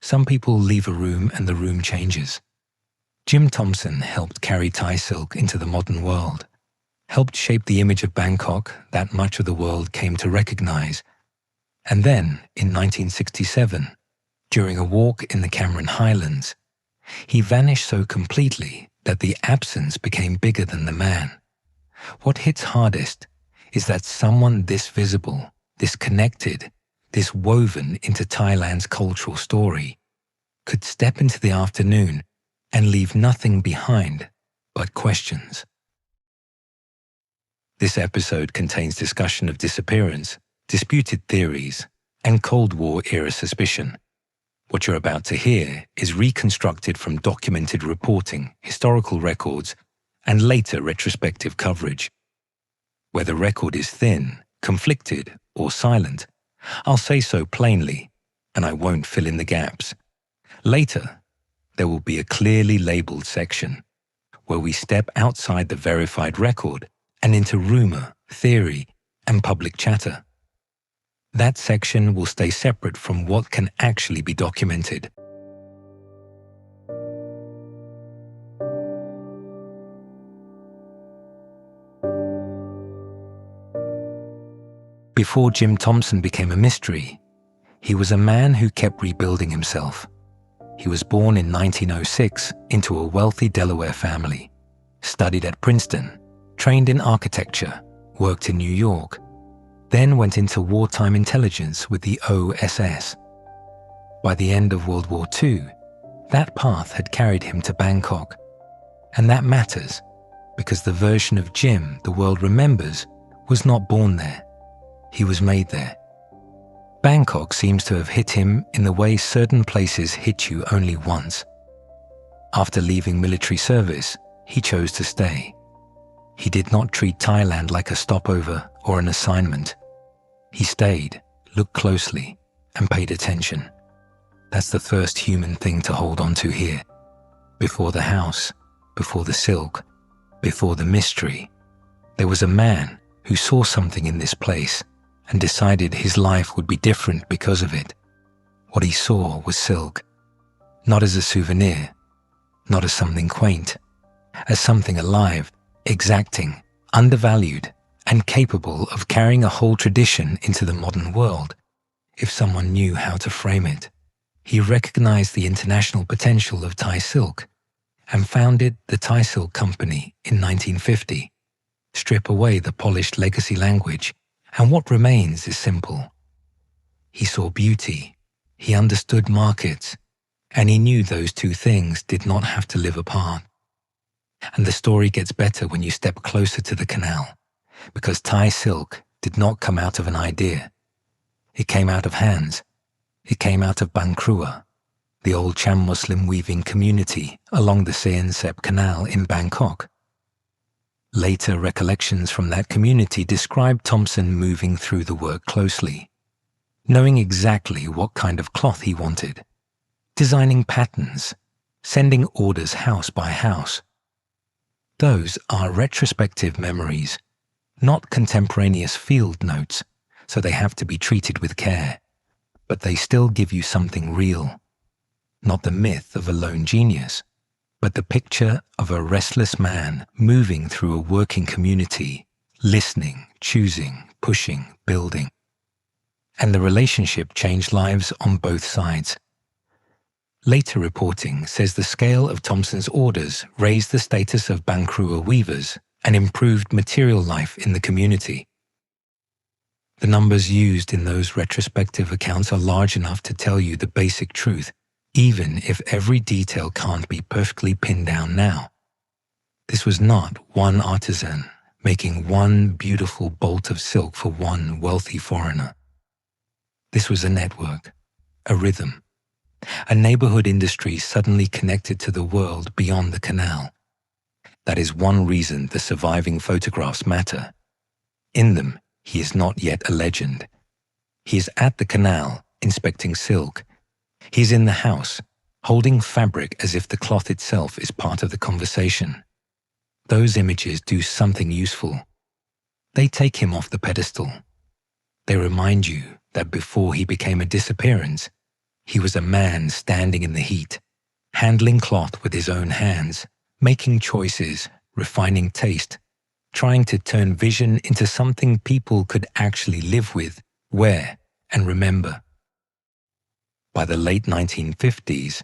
Some people leave a room and the room changes. Jim Thompson helped carry Thai silk into the modern world, helped shape the image of Bangkok that much of the world came to recognize. And then, in 1967, during a walk in the Cameron Highlands, he vanished so completely that the absence became bigger than the man. What hits hardest is that someone this visible, this connected, this woven into Thailand's cultural story, could step into the afternoon and leave nothing behind but questions. This episode contains discussion of disappearance, disputed theories, and Cold War-era suspicion. What you're about to hear is reconstructed from documented reporting, historical records, and later retrospective coverage. Whether record is thin, conflicted, or silent, I'll say so plainly, and I won't fill in the gaps. Later, there will be a clearly labeled section where we step outside the verified record and into rumor, theory, and public chatter. That section will stay separate from what can actually be documented. Before Jim Thompson became a mystery, he was a man who kept rebuilding himself. He was born in 1906 into a wealthy Delaware family, studied at Princeton, trained in architecture, worked in New York, then went into wartime intelligence with the OSS. By the end of World War II, that path had carried him to Bangkok. And that matters, because the version of Jim the world remembers was not born there. He was made there. Bangkok seems to have hit him in the way certain places hit you only once. After leaving military service, he chose to stay. He did not treat Thailand like a stopover or an assignment. He stayed, looked closely, and paid attention. That's the first human thing to hold on to here. Before the house, before the silk, before the mystery, there was a man who saw something in this place and decided his life would be different because of it. What he saw was silk, not as a souvenir, not as something quaint, as something alive, exacting, undervalued, and capable of carrying a whole tradition into the modern world, if someone knew how to frame it. He recognized the international potential of Thai silk and founded the Thai Silk Company in 1950. Strip away the polished legacy language, and what remains is simple. He saw beauty, he understood markets, and he knew those two things did not have to live apart. And the story gets better when you step closer to the canal, because Thai silk did not come out of an idea. It came out of hands. It came out of Ban Krua, the old Cham Muslim weaving community along the Sean Sep Canal in Bangkok. Later recollections from that community describe Thompson moving through the work closely, knowing exactly what kind of cloth he wanted, designing patterns, sending orders house by house. Those are retrospective memories, not contemporaneous field notes, so they have to be treated with care, but they still give you something real, not the myth of a lone genius, but the picture of a restless man moving through a working community, listening, choosing, pushing, building. And the relationship changed lives on both sides. Later reporting says the scale of Thompson's orders raised the status of Ban Krua weavers and improved material life in the community. The numbers used in those retrospective accounts are large enough to tell you the basic truth, even if every detail can't be perfectly pinned down now. This was not one artisan making one beautiful bolt of silk for one wealthy foreigner. This was a network, a rhythm, a neighborhood industry suddenly connected to the world beyond the canal. That is one reason the surviving photographs matter. In them, he is not yet a legend. He is at the canal, inspecting silk. He is in the house, holding fabric as if the cloth itself is part of the conversation. Those images do something useful. They take him off the pedestal. They remind you that before he became a disappearance, He was a man standing in the heat, handling cloth with his own hands, making choices, refining taste, trying to turn vision into something people could actually live with, wear, and remember. By the late 1950s,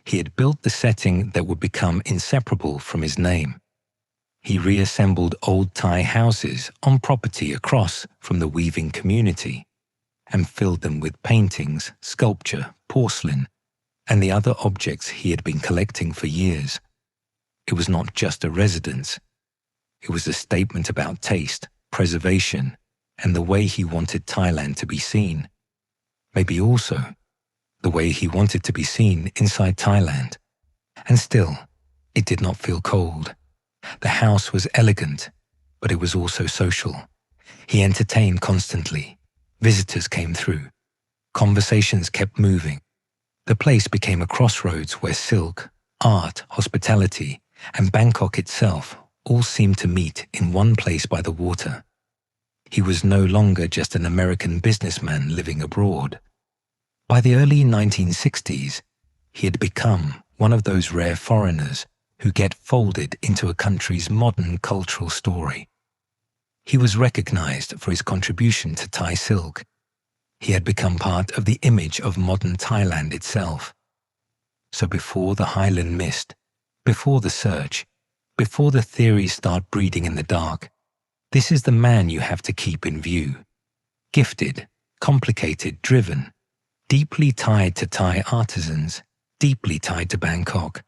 he had built the setting that would become inseparable from his name. He reassembled old Thai houses on property across from the weaving community and filled them with paintings, sculpture, porcelain, and the other objects he had been collecting for years. It was not just a residence. It was a statement about taste, preservation, and the way he wanted Thailand to be seen. Maybe also the way he wanted to be seen inside Thailand. And still, it did not feel cold. The house was elegant, but it was also social. He entertained constantly. Visitors came through. Conversations kept moving. The place became a crossroads where silk, art, hospitality, and Bangkok itself all seemed to meet in one place by the water. He was no longer just an American businessman living abroad. By the early 1960s, he had become one of those rare foreigners who get folded into a country's modern cultural story. He was recognized for his contribution to Thai silk. He had become part of the image of modern Thailand itself. So before the Highland mist, before the search, before the theories start breeding in the dark, this is the man you have to keep in view. Gifted, complicated, driven, deeply tied to Thai artisans, deeply tied to Bangkok,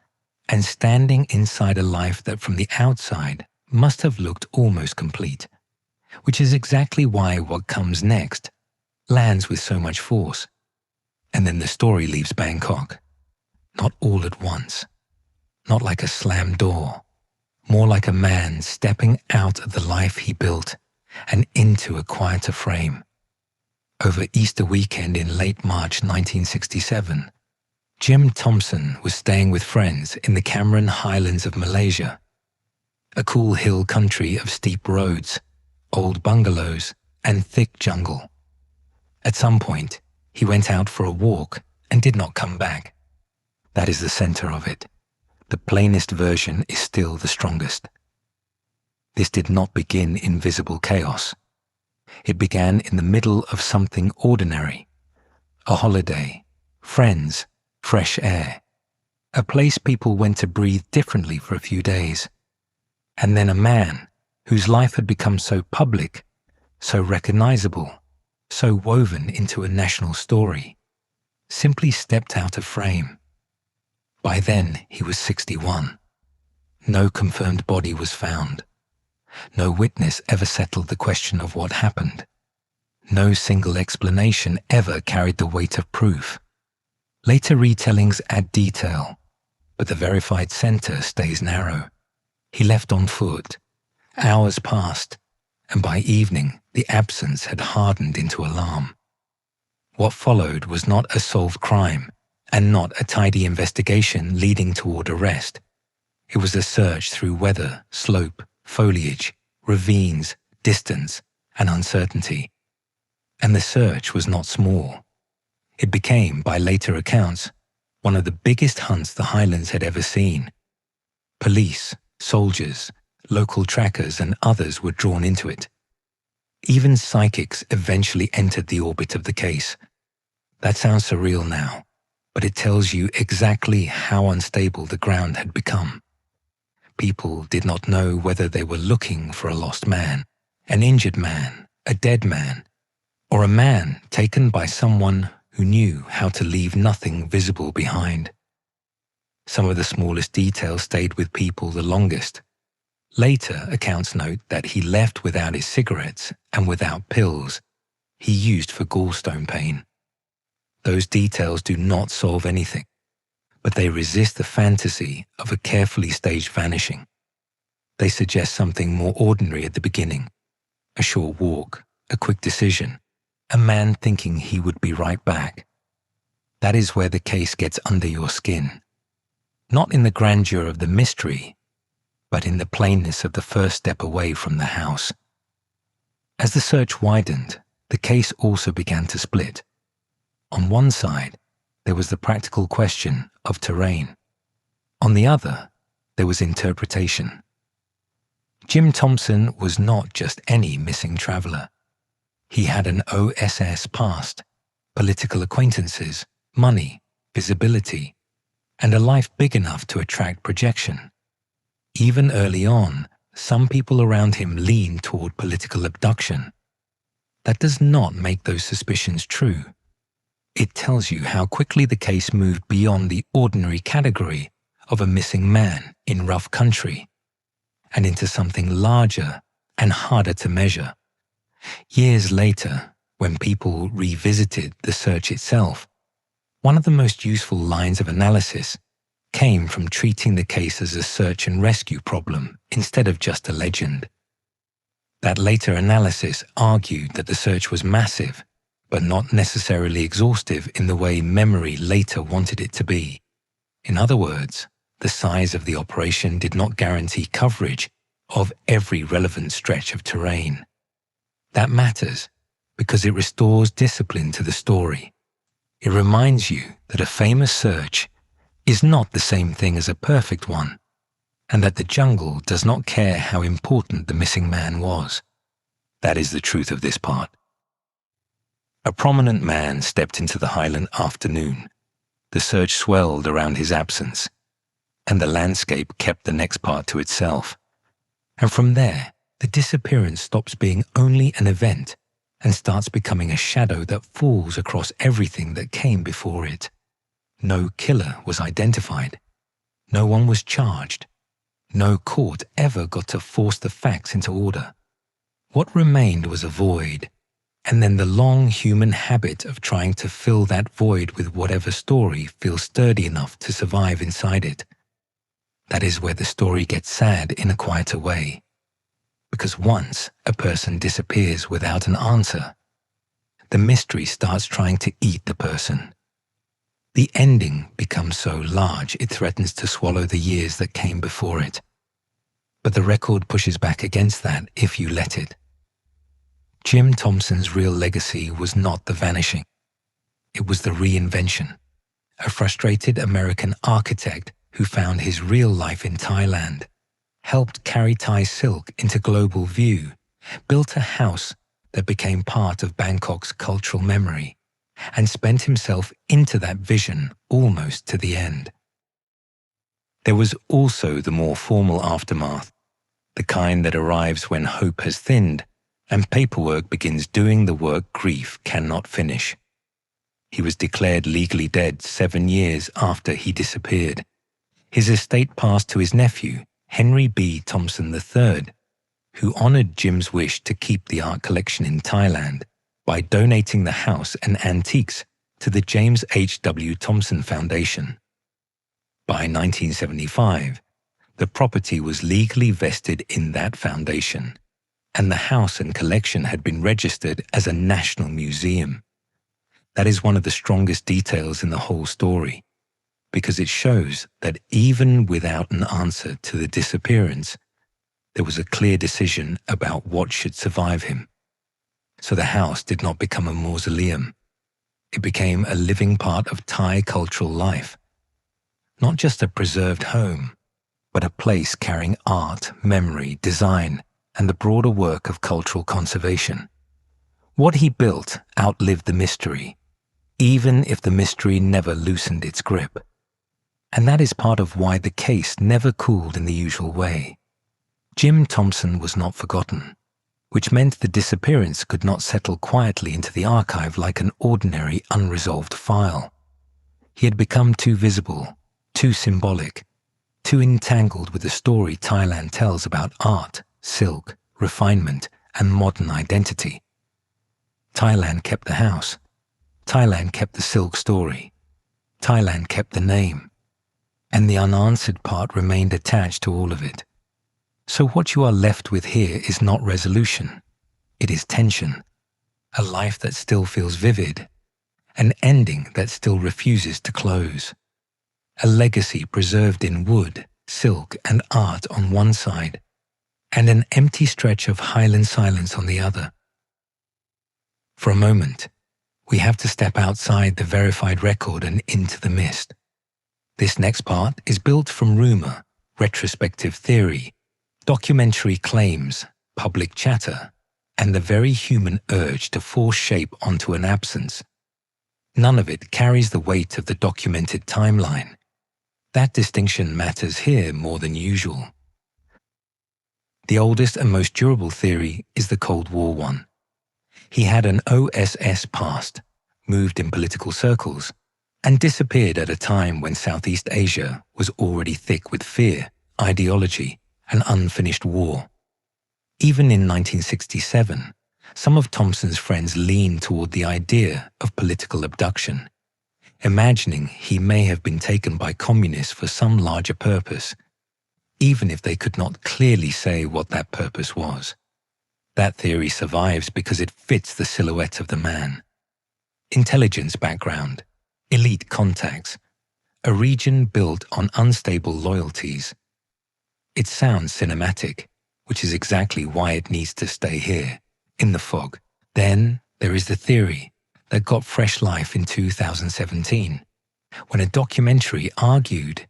and standing inside a life that from the outside must have looked almost complete, which is exactly why what comes next lands with so much force. And then the story leaves Bangkok, not all at once, not like a slammed door, more like a man stepping out of the life he built and into a quieter frame. Over Easter weekend in late March 1967, Jim Thompson was staying with friends in the Cameron Highlands of Malaysia, a cool hill country of steep roads, old bungalows, and thick jungle. At some point, he went out for a walk and did not come back. That is the center of it. The plainest version is still the strongest. This did not begin in visible chaos. It began in the middle of something ordinary. A holiday, friends, fresh air. A place people went to breathe differently for a few days. And then a man whose life had become so public, so recognizable, so woven into a national story, simply stepped out of frame. By then, he was 61. No confirmed body was found. No witness ever settled the question of what happened. No single explanation ever carried the weight of proof. Later retellings add detail, but the verified center stays narrow. He left on foot. Hours passed, and by evening, the absence had hardened into alarm. What followed was not a solved crime, and not a tidy investigation leading toward arrest. It was a search through weather, slope, foliage, ravines, distance, and uncertainty. And the search was not small. It became, by later accounts, one of the biggest hunts the Highlands had ever seen. Police, soldiers, local trackers, and others were drawn into it. Even psychics eventually entered the orbit of the case. That sounds surreal now, but it tells you exactly how unstable the ground had become. People did not know whether they were looking for a lost man, an injured man, a dead man, or a man taken by someone who knew how to leave nothing visible behind. Some of the smallest details stayed with people the longest. Later, accounts note that he left without his cigarettes and without pills he used for gallstone pain. Those details do not solve anything, but they resist the fantasy of a carefully staged vanishing. They suggest something more ordinary at the beginning, a short walk, a quick decision, a man thinking he would be right back. That is where the case gets under your skin. Not in the grandeur of the mystery, but in the plainness of the first step away from the house. As the search widened, the case also began to split. On one side, there was the practical question of terrain. On the other, there was interpretation. Jim Thompson was not just any missing traveler. He had an OSS past, political acquaintances, money, visibility, and a life big enough to attract projection. Even early on, some people around him leaned toward political abduction. That does not make those suspicions true. It tells you how quickly the case moved beyond the ordinary category of a missing man in rough country and into something larger and harder to measure. Years later, when people revisited the search itself, one of the most useful lines of analysis came from treating the case as a search and rescue problem instead of just a legend. That later analysis argued that the search was massive, but not necessarily exhaustive in the way memory later wanted it to be. In other words, the size of the operation did not guarantee coverage of every relevant stretch of terrain. That matters because it restores discipline to the story. It reminds you that a famous search is not the same thing as a perfect one, and that the jungle does not care how important the missing man was. That is the truth of this part. A prominent man stepped into the Highland afternoon. The search swelled around his absence, and the landscape kept the next part to itself. And from there, the disappearance stops being only an event and starts becoming a shadow that falls across everything that came before it. No killer was identified. No one was charged. No court ever got to force the facts into order. What remained was a void, and then the long human habit of trying to fill that void with whatever story feels sturdy enough to survive inside it. That is where the story gets sad in a quieter way. Because once a person disappears without an answer, the mystery starts trying to eat the person. The ending becomes so large it threatens to swallow the years that came before it. But the record pushes back against that if you let it. Jim Thompson's real legacy was not the vanishing. It was the reinvention. A frustrated American architect who found his real life in Thailand, helped carry Thai silk into global view, built a house that became part of Bangkok's cultural memory, and spent himself into that vision almost to the end. There was also the more formal aftermath, the kind that arrives when hope has thinned and paperwork begins doing the work grief cannot finish. He was declared legally dead 7 years after he disappeared. His estate passed to his nephew, Henry B. Thompson III, who honored Jim's wish to keep the art collection in Thailand by donating the house and antiques to the James H. W. Thompson Foundation. By 1975, the property was legally vested in that foundation, and the house and collection had been registered as a national museum. That is one of the strongest details in the whole story, because it shows that even without an answer to the disappearance, there was a clear decision about what should survive him. So the house did not become a mausoleum. It became a living part of Thai cultural life. Not just a preserved home, but a place carrying art, memory, design, and the broader work of cultural conservation. What he built outlived the mystery, even if the mystery never loosened its grip. And that is part of why the case never cooled in the usual way. Jim Thompson was not forgotten, which meant the disappearance could not settle quietly into the archive like an ordinary unresolved file. He had become too visible, too symbolic, too entangled with the story Thailand tells about art, silk, refinement, and modern identity. Thailand kept the house. Thailand kept the silk story. Thailand kept the name. And the unanswered part remained attached to all of it. So what you are left with here is not resolution. It is tension. A life that still feels vivid. An ending that still refuses to close. A legacy preserved in wood, silk, and art on one side, and an empty stretch of Highland silence on the other. For a moment, We have to step outside the verified record and into the mist. This next part is built from rumor, retrospective theory, documentary claims, public chatter, and the very human urge to force shape onto an absence. None of it carries the weight of the documented timeline. That distinction matters here more than usual. The oldest and most durable theory is the Cold War one. He had an OSS past, moved in political circles, and disappeared at a time when Southeast Asia was already thick with fear, ideology, and unfinished war. Even in 1967, some of Thompson's friends leaned toward the idea of political abduction, imagining he may have been taken by communists for some larger purpose, even if they could not clearly say what that purpose was. That theory survives because it fits the silhouette of the man. Intelligence background, elite contacts, a region built on unstable loyalties. It sounds cinematic, which is exactly why it needs to stay here, in the fog. Then there is the theory that got fresh life in 2017, when a documentary argued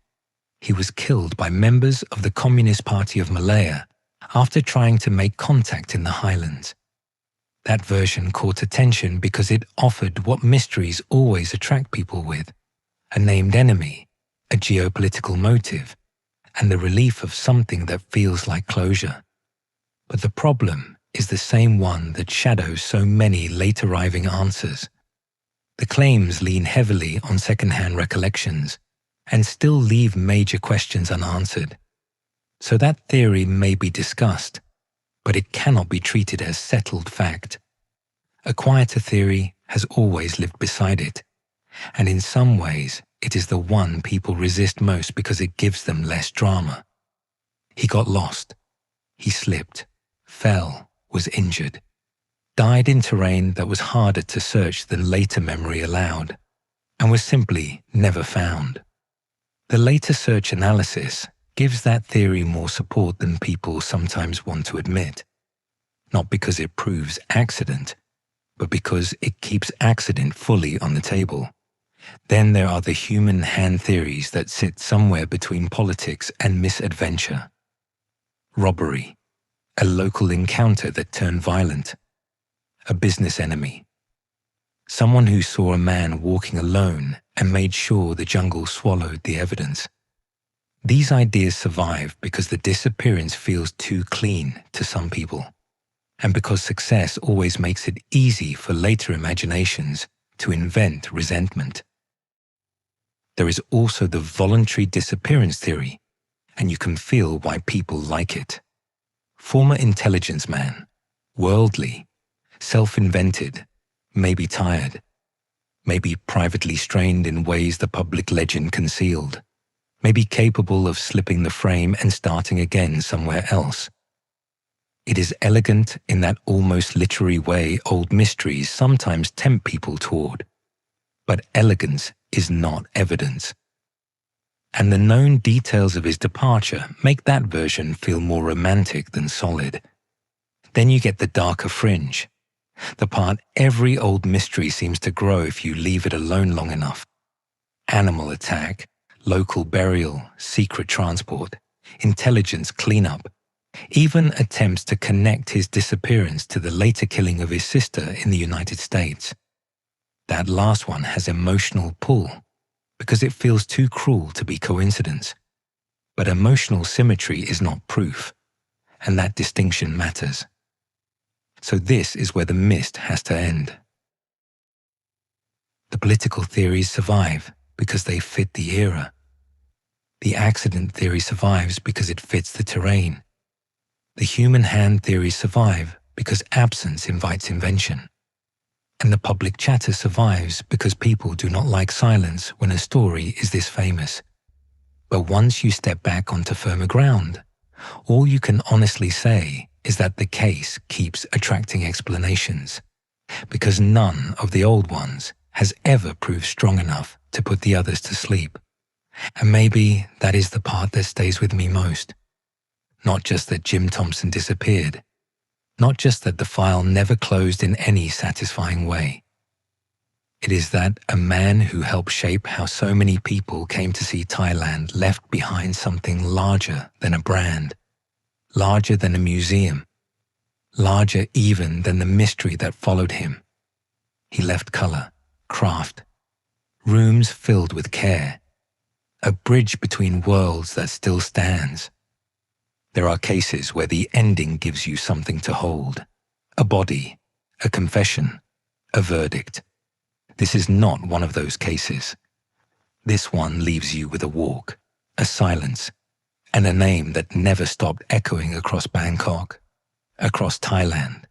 he was killed by members of the Communist Party of Malaya after trying to make contact in the Highlands. That version caught attention because it offered what mysteries always attract people with: a named enemy, a geopolitical motive, and the relief of something that feels like closure. But the problem is the same one that shadows so many late-arriving answers. The claims lean heavily on second-hand recollections and still leave major questions unanswered. So that theory may be discussed, but it cannot be treated as settled fact. A quieter theory has always lived beside it, and in some ways it is the one people resist most because it gives them less drama. He got lost. He slipped, fell, was injured, died in terrain that was harder to search than later memory allowed, and was simply never found. The later search analysis gives that theory more support than people sometimes want to admit, not because it proves accident, but because it keeps accident fully on the table. Then there are the human hand theories that sit somewhere between politics and misadventure. Robbery, a local encounter that turned violent, a business enemy, someone who saw a man walking alone and made sure the jungle swallowed the evidence. These ideas survive because the disappearance feels too clean to some people, and because success always makes it easy for later imaginations to invent resentment. There is also the voluntary disappearance theory, and you can feel why people like it. Former intelligence man, worldly, self-invented, maybe tired, maybe privately strained in ways the public legend concealed, maybe capable of slipping the frame and starting again somewhere else. It is elegant in that almost literary way old mysteries sometimes tempt people toward. But elegance is not evidence. And the known details of his departure make that version feel more romantic than solid. Then you get the darker fringe, the part every old mystery seems to grow if you leave it alone long enough. Animal attack, local burial, secret transport, intelligence cleanup, even attempts to connect his disappearance to the later killing of his sister in the United States. That last one has emotional pull because it feels too cruel to be coincidence. But emotional symmetry is not proof, and that distinction matters. So this is where the mist has to end. The political theories survive because they fit the era. The accident theory survives because it fits the terrain. The human hand theories survive because absence invites invention. And the public chatter survives because people do not like silence when a story is this famous. But once you step back onto firmer ground, all you can honestly say is that the case keeps attracting explanations, because none of the old ones has ever proved strong enough to put the others to sleep. And maybe that is the part that stays with me most. Not just that Jim Thompson disappeared, not just that the file never closed in any satisfying way, It is that a man who helped shape how so many people came to see Thailand left behind something larger than a brand, larger than a museum, larger even than the mystery that followed him. He left color, craft, rooms filled with care, a bridge between worlds that still stands. There are cases where the ending gives you something to hold, a body, a confession, a verdict. This is not one of those cases. This one leaves you with a walk, a silence, and a name that never stopped echoing across Bangkok, across Thailand,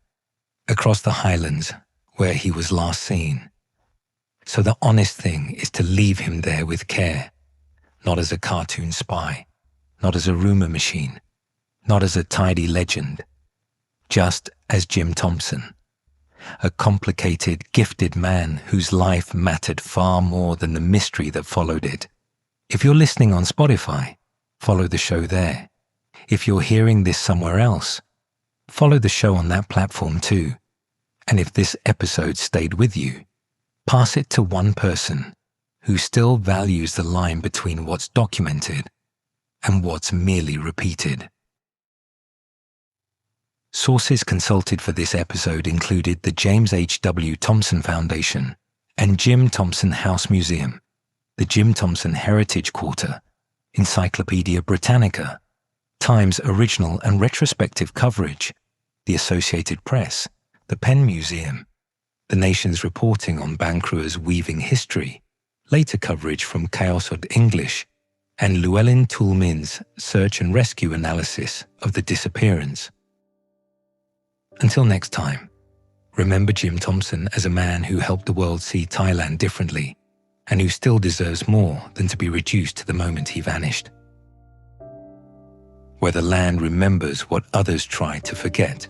across the Highlands where he was last seen. So the honest thing is to leave him there with care, not as a cartoon spy, not as a rumor machine, not as a tidy legend, just as Jim Thompson, a complicated, gifted man whose life mattered far more than the mystery that followed it. If you're listening on Spotify, follow the show there. If you're hearing this somewhere else, follow the show on that platform too. And if this episode stayed with you, pass it to one person who still values the line between what's documented and what's merely repeated. Sources consulted for this episode included the James H.W. Thompson Foundation and Jim Thompson House Museum, the Jim Thompson Heritage Quarter, Encyclopaedia Britannica, Times original and retrospective coverage, the Associated Press, the Penn Museum, the Nation's reporting on Ban Krua's weaving history, later coverage from Chaosod English, and Llewellyn Toulmin's search and rescue analysis of the disappearance. Until next time, remember Jim Thompson as a man who helped the world see Thailand differently and who still deserves more than to be reduced to the moment he vanished. Where the land remembers what others try to forget.